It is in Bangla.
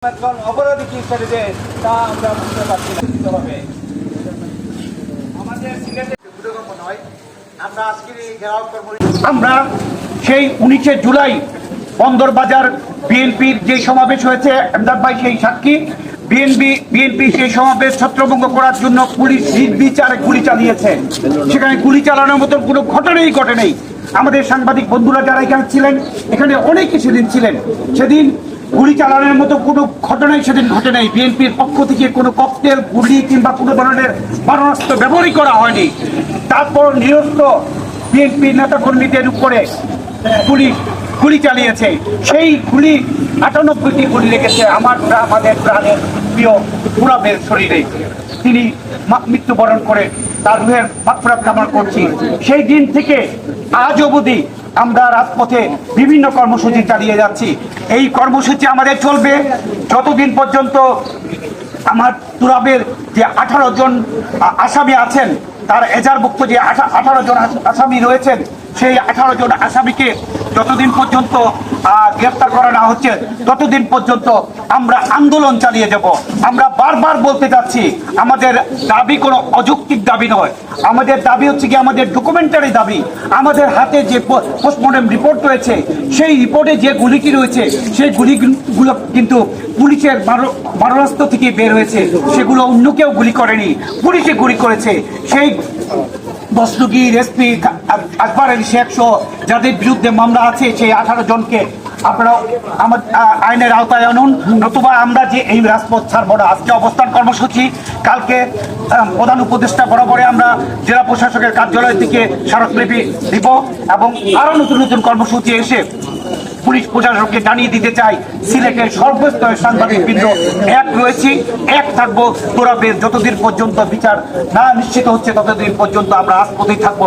অপরাধী কি করে তা আমরা বুঝতে পারছি না। হবে আমাদের সিলেটে ভূমিকম্প নয়, আমরা আজকের এই ঘেরাও আমরা সেই 19 জুলাই বন্দরবাজার বিএনপির যে সমাবেশ হয়েছে, এমদাদ ভাই সেই সাক্ষী। বিএনপি সেই সমাবেশ ছত্রভঙ্গ করার জন্য পুলিশ নির্বিচারে গুলি চালিয়েছে। সেখানে গুলি চালানোর মতো কোনো ঘটনাই ঘটে নেই। আমাদের সাংবাদিক বন্ধুরা যারা এখানে ছিলেন, এখানে অনেকে সেদিন ছিলেন, সেদিন গুলি চালানোর মতো কোনো ঘটনাই সেদিন ঘটে নাই। বিএনপির পক্ষ থেকে কোনো ককটেল, গুলি কিংবা কোনো ধরনের মারণাস্ত্র ব্যবহারই করা হয়নি। তারপর নিরস্ত বিএনপি নেতাকর্মীদের উপরে পুলিশ গুলি চালিয়েছে। সেই গুলি 98টি গুলি লেগেছে আমাদের প্রাণের প্রিয় তুরাবের শরীরে। তিনি মৃত্যুবরণ করে তার রুহের মাগফিরাত কামনা করছি। সেই দিন থেকে আজ অবধি আমরা রাজপথে বিভিন্ন কর্মসূচি চালিয়ে যাচ্ছি। এই কর্মসূচি আমাদের চলবে যতদিন পর্যন্ত আমার তুরাবের যে 18 জন আসামি আছেন, তার এজাহারভুক্ত যে 18 জন আসামি রয়েছেন, সেই 18 জন আসামিকে যতদিন পর্যন্ত গ্রেফতার করা না হচ্ছে ততদিন পর্যন্ত আমরা আন্দোলন চালিয়ে যাব। আমরা বারবার বলতে যাচ্ছি, আমাদের দাবি কোনো অযৌক্তিক দাবি নয়। আমাদের দাবি হচ্ছে কি, আমাদের ডকুমেন্টারি দাবি। আমাদের হাতে যে পোস্টমর্টম রিপোর্ট রয়েছে, সেই রিপোর্টে যে গুলিটি রয়েছে, সেই গুলিগুলো কিন্তু পুলিশের মারণাস্ত্র থেকে বের হয়েছে। সেগুলো অন্য কেউ গুলি করেনি, পুলিশে গুলি করেছে। সেই দস্তগীর, এসপি আকবর আলী শেখ সহ যাদের বিরুদ্ধে মামলা আছে, সেই 18 জনকে আপনারা আমাদের আইনের আওতায় আনুন, নতুবা আমরা যে এই রাজপথ ছাড়বো না। আজকে অবস্থান কর্মসূচি, কালকে প্রধান উপদেষ্টা বরাবরে আমরা জেলা প্রশাসকের কার্যালয় থেকে স্মারকলিপি দিব এবং আরো নতুন নতুন কর্মসূচি এসে পুলিশ প্রশাসনকে জানিয়ে দিতে চাই, সিলেটের সর্বস্তরের সাংবাদিকবৃন্দ এক রয়েছি, এক থাকবো। তোরাবের যতদিন পর্যন্ত বিচার না নিশ্চিত হচ্ছে ততদিন পর্যন্ত আমরা রাজপথেই থাকবো।